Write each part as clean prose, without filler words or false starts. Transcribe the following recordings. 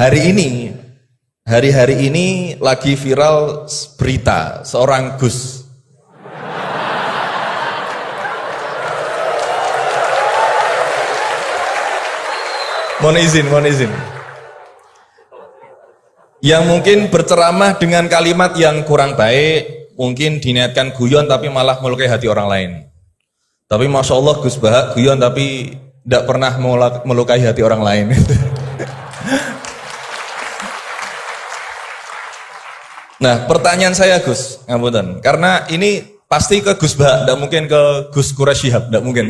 Hari ini, hari-hari ini lagi viral berita seorang Gus. Mohon izin. Yang mungkin berceramah dengan kalimat yang kurang baik, mungkin diniatkan guyon tapi malah melukai hati orang lain. Tapi Masya Allah Gus Baha guyon tapi tidak pernah melukai hati orang lain. Nah, pertanyaan saya Gus, ngapunten, karena ini pasti ke Gus Baha, tidak mungkin ke Gus Quraisy Shihab, tidak mungkin.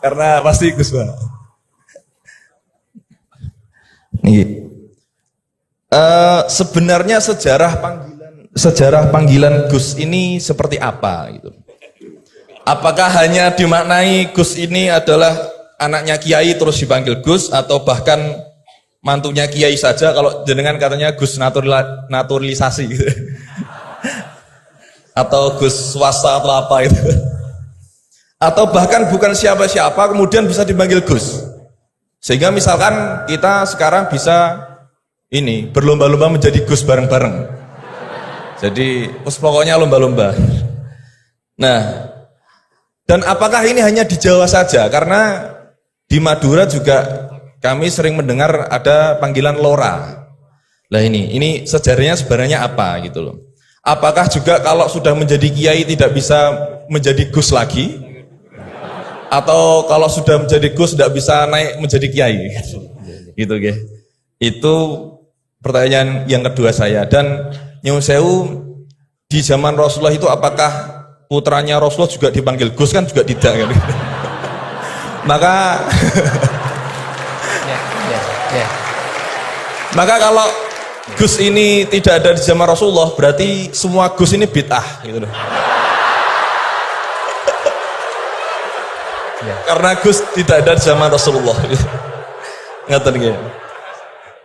Karena pasti Gus Baha. Nih, sebenarnya sejarah panggilan Gus ini seperti apa gitu? Apakah hanya dimaknai Gus ini adalah anaknya Kiai terus dipanggil Gus, atau bahkan mantunya Kiai saja, kalau jenengan katanya Gus naturalisasi gitu. Atau Gus swasta atau apa itu, atau bahkan bukan siapa-siapa kemudian bisa dipanggil Gus, sehingga misalkan kita sekarang bisa ini berlomba-lomba menjadi Gus bareng-bareng, jadi pokoknya lomba-lomba. Nah, dan apakah ini hanya di Jawa saja? Karena di Madura juga kami sering mendengar ada panggilan Lora. Lah ini sejarahnya sebenarnya apa gitu loh. Apakah juga kalau sudah menjadi kiai tidak bisa menjadi Gus lagi? Atau kalau sudah menjadi Gus tidak bisa naik menjadi kiai? Gitu ya. Itu pertanyaan yang kedua saya. Dan nyuwun sewu, di zaman Rasulullah itu apakah putranya Rasulullah juga dipanggil Gus? Kan juga tidak kan. Maka kalau Gus ini tidak ada di zaman Rasulullah, berarti semua Gus ini bid'ah gitu loh. Karena Gus tidak ada di zaman Rasulullah. Ngaten nggih.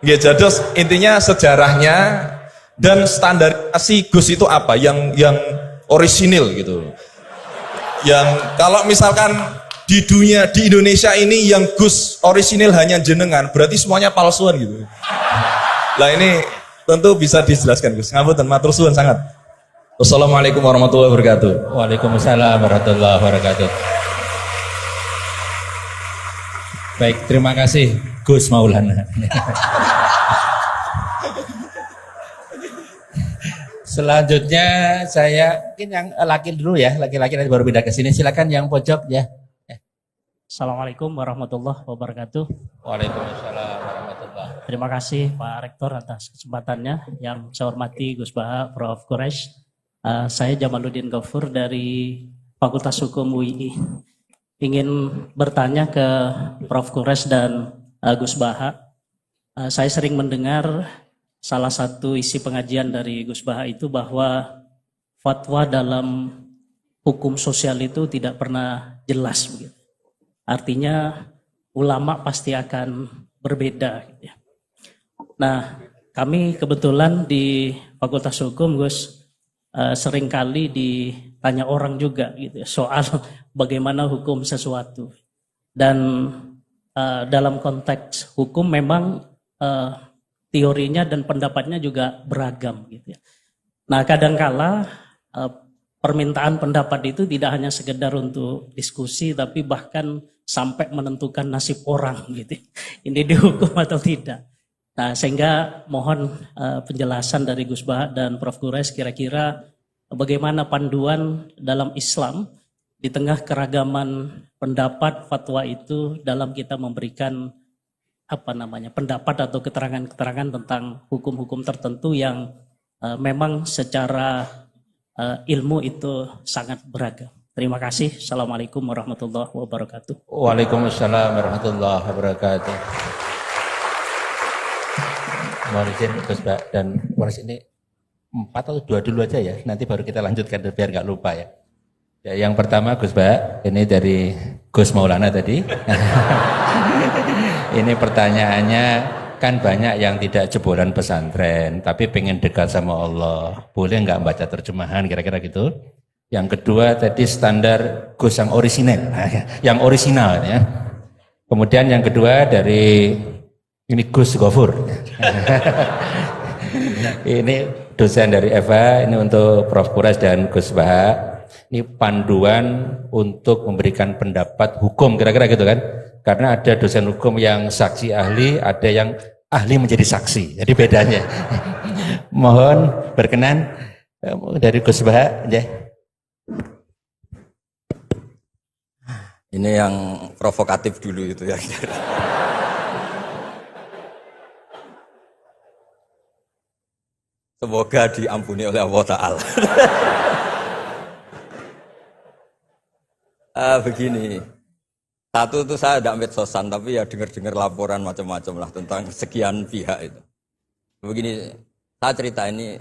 Nggih, jadi intinya sejarahnya dan standarisasi Gus itu apa yang orisinil gitu. Yang kalau misalkan di dunia, di Indonesia ini yang Gus orisinil hanya jenengan, berarti semuanya palsuan gitu. Lah ini tentu bisa dijelaskan Gus. Ngapunten, matur suwun sangat. Wassalamualaikum warahmatullahi wabarakatuh. Waalaikumsalam warahmatullahi wabarakatuh. Baik, terima kasih Gus Maulana. Selanjutnya saya mungkin yang laki dulu ya, laki-laki nanti baru pindah ke sini. Silakan yang pojok ya. Assalamualaikum warahmatullahi wabarakatuh. Waalaikumsalam warahmatullahi. Terima kasih Pak Rektor atas kesempatannya. Yang saya hormati Gus Baha, Prof. Quraisy. Saya Jamaluddin Ghaffur dari Fakultas Hukum UII. Ingin bertanya ke Prof. Quraisy dan Gus Baha. Saya sering mendengar salah satu isi pengajian dari Gus Baha itu bahwa fatwa dalam hukum sosial itu tidak pernah jelas begitu. Artinya ulama pasti akan berbeda. Nah, kami kebetulan di Fakultas Hukum, Gus, seringkali ditanya orang juga gitu soal bagaimana hukum sesuatu. Dan dalam konteks hukum memang teorinya dan pendapatnya juga beragam gitu ya. Nah, kadangkala permintaan pendapat itu tidak hanya sekedar untuk diskusi, tapi bahkan sampai menentukan nasib orang gitu. Ini dihukum atau tidak. Nah, sehingga mohon penjelasan dari Gus Baha dan Prof. Quraisy kira-kira bagaimana panduan dalam Islam di tengah keragaman pendapat fatwa itu dalam kita memberikan pendapat atau keterangan-keterangan tentang hukum-hukum tertentu yang memang secara ilmu itu sangat beragam. Terima kasih. Assalamualaikum warahmatullahi wabarakatuh. Waalaikumsalam warahmatullahi wabarakatuh. Mohon izin Gus Baha dan Quraisy ini 4 atau 2 dulu aja ya. Nanti baru kita lanjutkan biar nggak lupa ya. Ya, yang pertama Gus Baha, ini dari Gus Maulana tadi. Ini pertanyaannya, kan banyak yang tidak jebolan pesantren, tapi pengen dekat sama Allah. Boleh nggak baca terjemahan kira-kira gitu? Yang kedua tadi standar Gus yang orisinal, yang orisinal ya. Kemudian yang kedua dari Ini Gus Gofur. Ini dosen dari Eva, ini untuk Prof. Quraisy dan Gus Baha. Ini panduan untuk memberikan pendapat hukum, kira-kira gitu kan. Karena ada dosen hukum yang saksi ahli, ada yang ahli menjadi saksi. Jadi bedanya. Mohon berkenan dari Gus Baha. Ya. Ini yang provokatif dulu itu ya. Semoga diampuni oleh Allah Ta'ala. Begini, satu itu saya tidak medsosan, tapi ya dengar-dengar laporan macam-macam lah tentang sekian pihak itu. Begini, saya cerita ini,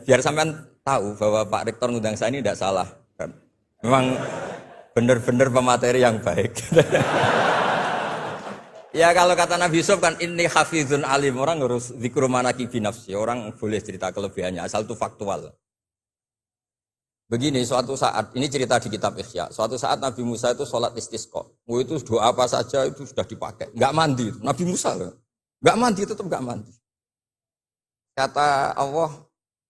biar sampean tahu bahwa Pak Rektor ngundang saya ini tidak salah. Kan? Memang benar-benar pemateri yang baik. Ya kalau kata Nabi Yusuf kan ini hafizun alim, orang harus zikru manaki binafsi, orang boleh cerita kelebihannya asal itu faktual. Begini, suatu saat, ini cerita di kitab Ikhya, suatu saat Nabi Musa itu sholat istisqa, itu doa apa saja itu sudah dipakai, nggak mandi, Nabi Musa loh, nggak mandi, tetap nggak mandi. Kata Allah,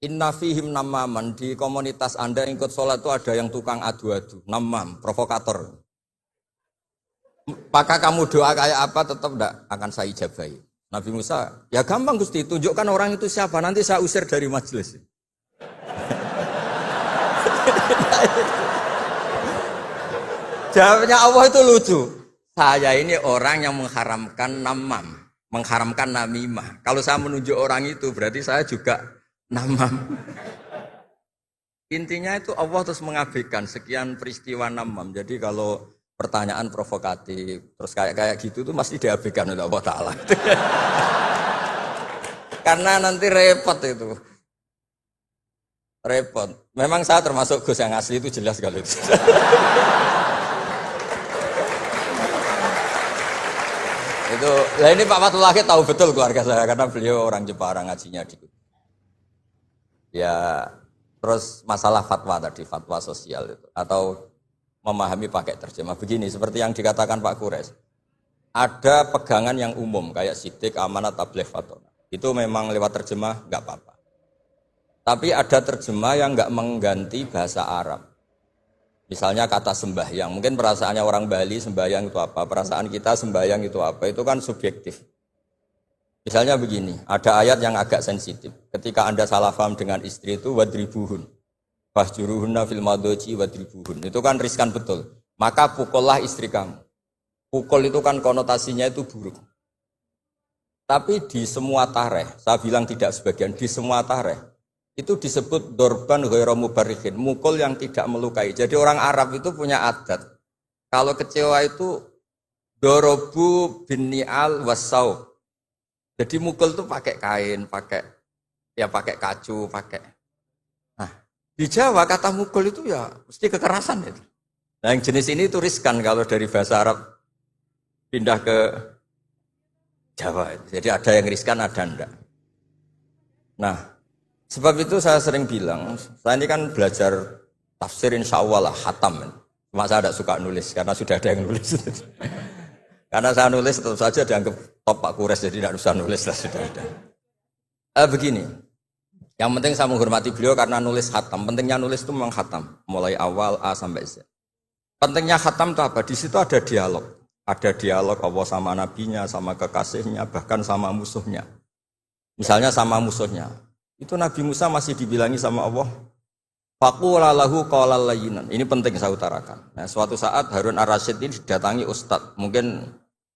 inna fihim namaman, di komunitas Anda yang ikut sholat itu ada yang tukang adu-adu, namam, provokator. Maka kamu doa kayak apa tetap tidak akan saya ijabahi. Nabi Musa, ya gampang Gusti, tunjukkan orang itu siapa, nanti saya usir dari majelis. Jawabnya Allah itu lucu. Saya ini orang yang mengharamkan namam, mengharamkan namimah. Kalau saya menunjuk orang itu berarti saya juga namam. Intinya itu Allah terus mengabaikan sekian peristiwa namam. Jadi kalau pertanyaan provokatif, terus kayak gitu tuh mesti diabaikan oleh Allah Ta'ala. Karena nanti repot itu. Repot. Memang saya termasuk Gus yang asli itu jelas kalau itu. Itu, nah ini Pak Fatullah tahu betul keluarga saya karena beliau orang Jepara ngajinya di. Ya, terus masalah fatwa tadi, fatwa sosial itu atau memahami pakai terjemah begini seperti yang dikatakan Pak Quraisy. Ada pegangan yang umum kayak sidik, amanat, tabligh, fatwa. Itu memang lewat terjemah nggak apa-apa. Tapi ada terjemah yang nggak mengganti bahasa Arab. Misalnya kata sembahyang, mungkin perasaannya orang Bali sembahyang itu apa, perasaan kita sembahyang itu apa, itu kan subjektif. Misalnya begini, ada ayat yang agak sensitif. Ketika Anda salah paham dengan istri itu wadribuhun. Fahjuruhunna fil madoji wadribuhun. Itu kan riskan betul. Maka pukullah istri kamu. Pukul itu kan konotasinya itu buruk. Tapi di semua tareh, saya bilang tidak sebagian, di semua tareh, itu disebut dorban ghairu mubarrihin, mukul yang tidak melukai. Jadi orang Arab itu punya adat. Kalau kecewa itu dorobu bin ni'al wassaub. Jadi mukul itu pakai kain, pakai kacu, pakai. Nah, di Jawa kata mukul itu ya mesti kekerasan itu. Nah, yang jenis ini itu riskan kalau dari bahasa Arab pindah ke Jawa. Jadi ada yang riskan, ada enggak. Nah, sebab itu saya sering bilang, saya ini kan belajar tafsir insya Allah lah, khatam. Cuma saya tidak suka nulis, karena sudah ada yang nulis. Karena saya nulis tetap saja dianggap top Pak Quraisy, jadi tidak usah nulis lah, sudah ada. Begini, yang penting saya menghormati beliau karena nulis khatam. Pentingnya nulis itu memang khatam, mulai awal A sampai Z. Pentingnya khatam itu apa? Di situ ada dialog. Ada dialog Allah sama nabinya, sama kekasihnya, bahkan sama musuhnya. Misalnya sama musuhnya. Itu Nabi Musa masih dibilangi sama Allah, faqula lahu qawlan layyinan. Ini penting saya utarakan. Nah, suatu saat Harun Ar-Rasyid ini didatangi ustadz, mungkin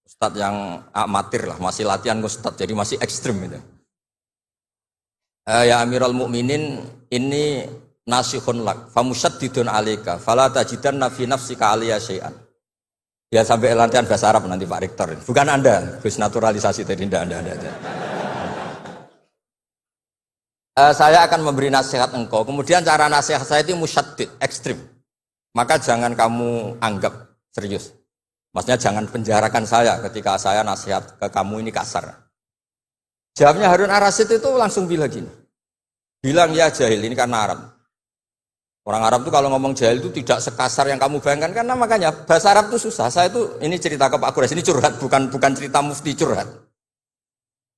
ustadz yang amatir lah, masih latihan ustadz, jadi masih ekstrim itu. Ya Amirul Mukminin, ini nasihun lak, famusyaddidun alaika, fala tajidanna fi nafsika aliyya syai'an. Ya sampai latihan bahasa Arab nanti Pak Rektor. Bukan Anda, Gus naturalisasi tadi, Anda. Saya akan memberi nasihat engkau. Kemudian cara nasihat saya itu musyaddid, ekstrim. Maka jangan kamu anggap serius. Maksudnya jangan penjarakan saya ketika saya nasihat ke kamu ini kasar. Jawabnya Harun Ar-Rasyid itu langsung bilang gini. Bilang ya jahil, ini karena Arab. Orang Arab itu kalau ngomong jahil itu tidak sekasar yang kamu bayangkan. Karena makanya bahasa Arab itu susah. Saya itu, ini cerita ke Pak Quraisy, ini curhat, bukan cerita mufti curhat.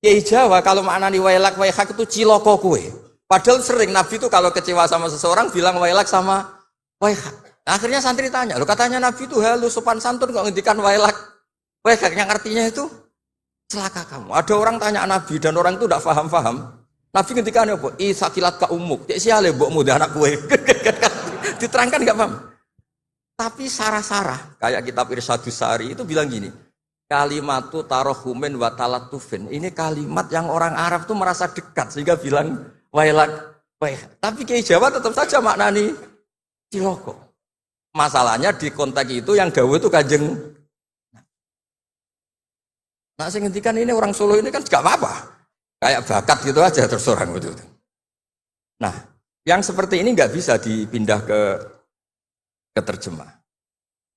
Kiai Jawa kalau maknani wailak waihak itu ciloko kue. Padahal sering Nabi itu kalau kecewa sama seseorang bilang wailak sama waihak. Akhirnya santri tanya, lo katanya Nabi itu halus sopan santun kok ngendikan wailak waihak, yang artinya itu celaka kamu. Ada orang tanya Nabi dan orang itu tidak paham. Nabi ngendikan apa? Sakilat ka umuk. Cek siale mbokmu dan anak kue. Diterangkan nggak paham. Tapi sarah-sarah kayak kitab Irsyadus Sari itu bilang gini. Kalimatu tarohumin wa talatufin. Ini kalimat yang orang Arab tuh merasa dekat sehingga bilang wailak. Tapi Kiai Jawa tetap saja maknani ciloko. Masalahnya di konteks itu yang dawuh itu Kanjeng. Nah, saya ngendikan ini orang Solo ini kan gak apa-apa. Kayak bakat gitu aja terus orang gitu. Nah, yang seperti ini nggak bisa dipindah ke terjemah.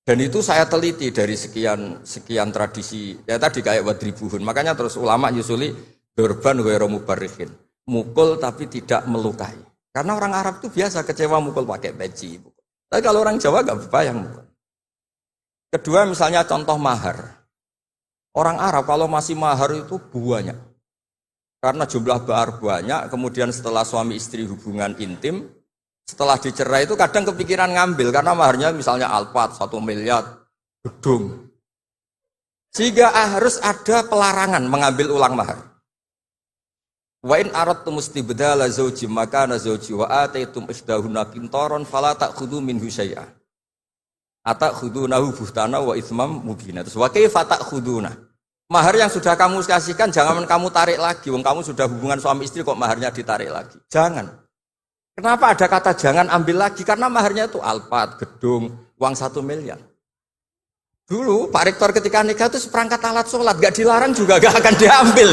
Dan itu saya teliti dari sekian tradisi. Ya tadi kayak wadribuhun. Makanya terus ulama nyusuli dorban ghairu mubarrihin. Mukul tapi tidak melukai. Karena orang Arab itu biasa kecewa mukul pakai peci. Tapi kalau orang Jawa nggak berbayang mukul. Kedua misalnya contoh mahar. Orang Arab kalau masih mahar itu banyak. Karena jumlah mahar banyak, kemudian setelah suami istri hubungan intim, setelah dicerai itu kadang kepikiran ngambil karena maharnya misalnya alpat 1 miliar gedung. Sehingga harus ada pelarangan mengambil ulang mahar. Wa in aradtum istibdala zawji makana zawji wa ataitum isdahunna qintaran fala ta'khudhu minhu syai'a. Atakhudunahu buhtana wa itsmam mubina. Terus wa kaifa ta'khuduna? Mahar yang sudah kamu kasihkan jangan kamu tarik lagi. Wong kamu sudah hubungan suami istri kok maharnya ditarik lagi. Jangan. Kenapa ada kata jangan ambil lagi? Karena maharnya itu alpat, gedung, uang 1 miliar. Dulu Pak Rektor ketika nikah itu seperangkat alat sholat, gak dilarang juga gak akan diambil.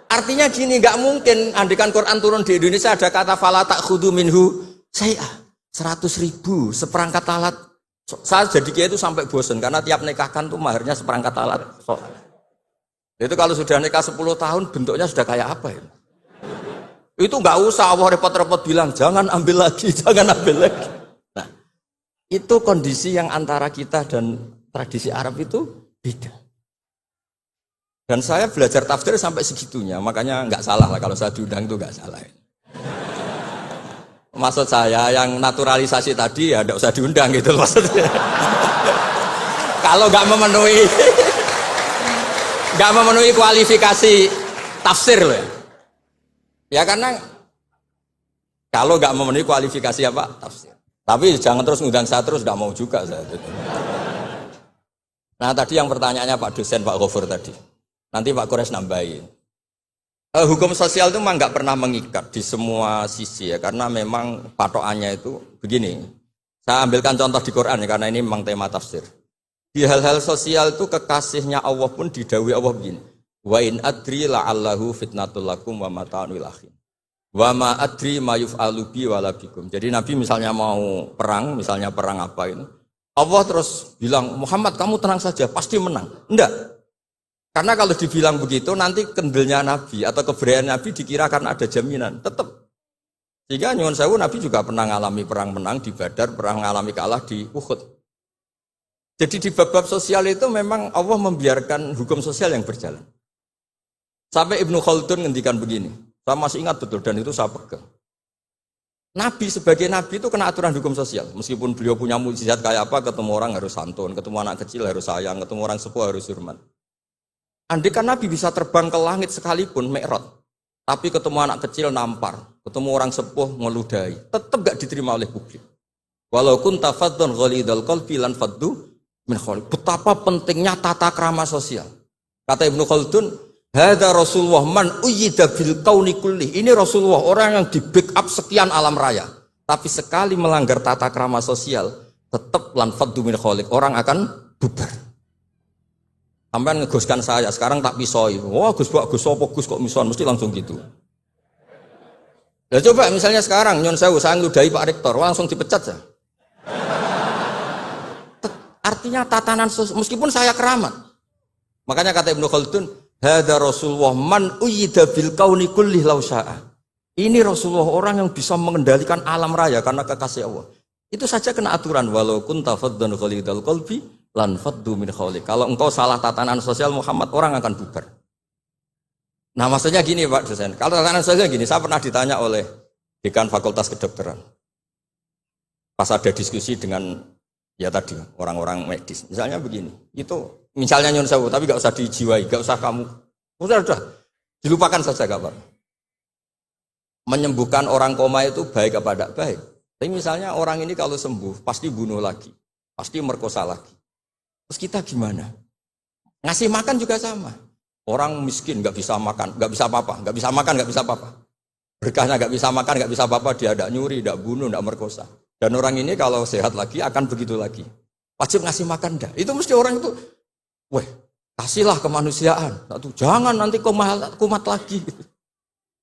Artinya gini, gak mungkin andikan Quran turun di Indonesia ada kata fala ta'khudhu minhu syai'ah. 100.000 seperangkat alat. Saya jadi kiai itu sampai bosan karena tiap nikahkan tuh maharnya seperangkat alat sholat. Itu kalau sudah nikah 10 tahun bentuknya sudah kayak apa ya? Itu nggak usah Allah repot-repot bilang jangan ambil lagi, jangan ambil lagi. Nah, itu kondisi yang antara kita dan tradisi Arab itu beda. Dan saya belajar tafsir sampai segitunya, makanya nggak salah lah kalau saya diundang itu nggak salah. Maksud saya yang naturalisasi tadi ya nggak usah diundang gitu maksudnya. Kalau nggak memenuhi kualifikasi tafsir loh ya. Ya karena kalau nggak memenuhi kualifikasi apa tafsir. Tapi jangan terus ngundang saya terus, nggak mau juga saya. Nah tadi yang pertanyaannya Pak dosen Pak Ghafur tadi. Nanti Pak Kores nambahin. Hukum sosial itu memang nggak pernah mengikat di semua sisi ya, karena memang patokannya itu begini. Saya ambilkan contoh di Quran ya, karena ini memang tema tafsir. Di hal-hal sosial itu kekasihnya Allah pun didhawuhi Allah begini. Wa in adri la'allahu fitnatul lakum wa mata'un ilahin. Wa ma adri ma yuf'alu bi wala bikum. Jadi Nabi misalnya mau perang, misalnya perang apa ini, Allah terus bilang, Muhammad kamu tenang saja, pasti menang. Enggak. Karena kalau dibilang begitu nanti kendelnya Nabi atau keberanian Nabi dikira karena ada jaminan, tetap. Sehingga nyuwun sewu Nabi juga pernah mengalami perang menang di Badar, pernah mengalami kalah di Uhud. Jadi di bab-bab sosial itu memang Allah membiarkan hukum sosial yang berjalan. Sampai Ibnu Khaldun ngendikan begini, saya masih ingat betul dan itu saya pegang. Nabi sebagai Nabi itu kena aturan hukum sosial. Meskipun beliau punya mukjizat kayak apa, ketemu orang harus santun, ketemu anak kecil harus sayang, ketemu orang sepuh harus hormat. Andai kan Nabi bisa terbang ke langit sekalipun, Mi'raj, tapi ketemu anak kecil nampar, ketemu orang sepuh ngeludahi, tetap gak diterima oleh publik. Walau kunta faddan ghalidhal qalbi lan faddu min khawlik. Betapa pentingnya tata krama sosial. Kata Ibnu Khaldun, hadza Rasulullah man uyyida bil kauni kulli. Ini Rasulullah, orang yang di backup sekian alam raya. Tapi sekali melanggar tata krama sosial, tetap lan faddu min khawlik. Orang akan bubar. Sampai ngegoskan saya, sekarang tak pisoi. Wah Gus apa Gus kok mison, mesti langsung gitu. Ya coba misalnya sekarang, nyon sewu, saya ngeludahi Pak Rektor, langsung dipecat ya. Artinya tatanan sosial, meskipun saya keramat. Makanya kata Ibnu Khaldun, hadza Rasulullah man uyyida bil kauni kulli law syaa. Ini Rasulullah orang yang bisa mengendalikan alam raya karena kekasih Allah. Itu saja kena aturan walau kunta faddan ghalidhal qalbi lan faddu min khawlik. Kalau engkau salah tatanan sosial Muhammad, orang akan bubar. Nah maksudnya gini Pak dosen, kalau tatanan saya gini, saya pernah ditanya oleh dekan Fakultas Kedokteran. Pas ada diskusi dengan ya tadi orang-orang medis, misalnya begini, itu misalnya nyun sewu, tapi gak usah dijiwai, gak usah kamu, udah dilupakan saja gak apa. Menyembuhkan orang koma itu baik apa tidak baik. Tapi misalnya orang ini kalau sembuh pasti bunuh lagi, pasti merkosa lagi. Terus kita gimana? Ngasih makan juga sama. Orang miskin nggak bisa makan, nggak bisa apa-apa, nggak bisa makan, nggak bisa apa-apa. Berkahnya nggak bisa makan, nggak bisa apa-apa, dia tidak nyuri, tidak bunuh, tidak merkosa. Dan orang ini kalau sehat lagi akan begitu lagi. Wajib ngasih makan dah. Itu mesti orang itu, weh, kasihlah kemanusiaan. Satu, jangan nanti kumat lagi.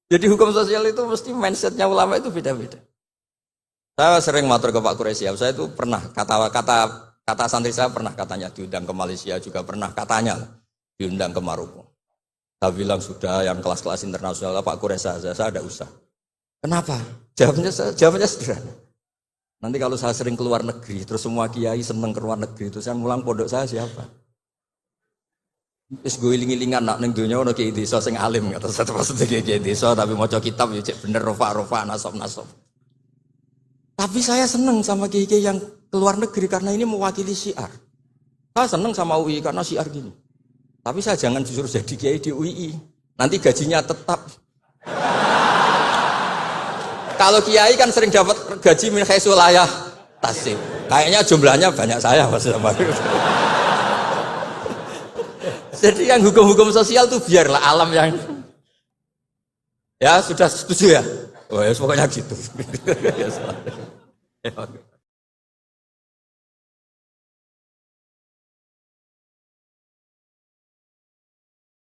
Jadi hukum sosial itu mesti mindsetnya ulama itu beda-beda. Saya sering matur ke Pak Quraisy, saya itu pernah kata santri saya pernah katanya diundang ke Malaysia juga pernah katanya diundang ke Maroko. Saya bilang sudah yang kelas-kelas internasional Pak Quraisy saya ada usah. Kenapa? Jawabannya sederhana. Nanti kalau saya sering keluar negeri, terus semua kiai seneng keluar negeri, terus yang ngulang pondok saya siapa? Terus gue iling-ilingan nak neng dunia ono kiai desa sing alim kata satu maksudnya kiai desa tapi maca kitab ya cek bener rofa nasab. Tapi saya seneng sama kiai yang keluar negeri karena ini mewakili syiar. Saya seneng sama UI karena syiar gini. Tapi saya jangan disuruh jadi kiai di UI. Nanti gajinya tetap. Kalau kiai kan sering dapat gaji min khaisul layah tasib. Kayaknya jumlahnya banyak saya maksudnya. Jadi yang hukum-hukum sosial tuh biarlah alam yang. Ya sudah setuju ya. Oh ya pokoknya gitu.